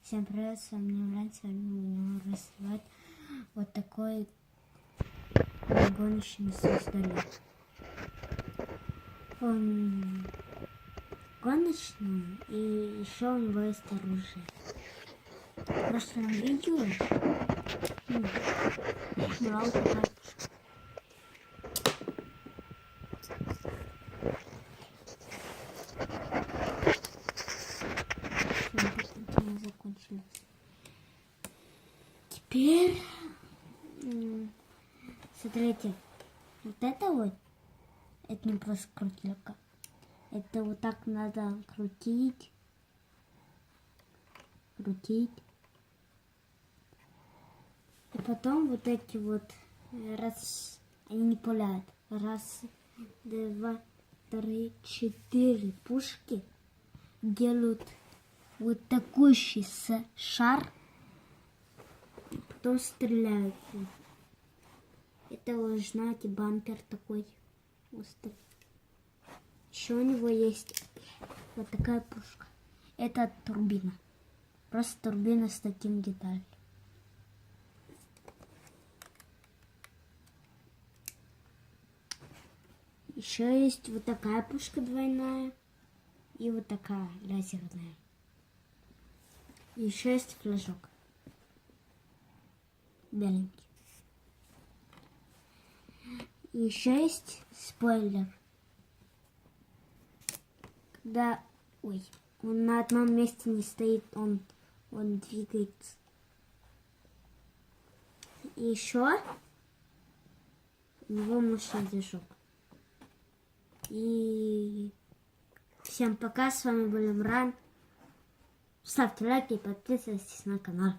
Всем привет, с вами Имран. Сегодня будем рисовать вот такой гоночный создали. Он гоночный, и еще у него есть оружие. В прошлом видео брал такая пушка. Закончилось. Теперь смотрите, вот это не просто крутилка. Это вот так надо крутить. И потом вот эти вот, раз, они не пуляют. Раз, два, три, 4 пушки делают вот такой шар. Потом стреляют. Это вы знаете, бампер такой острый. Еще у него есть вот такая пушка. Это турбина. Просто турбина с таким деталью. Еще есть вот такая пушка двойная. И вот такая лазерная. Еще есть флажок. Беленький. Еще есть спойлер. Когда он на одном месте не стоит, он двигается. И еще у него мощный движок. И всем пока, с вами был Имран. Ставьте лайки и подписывайтесь на канал.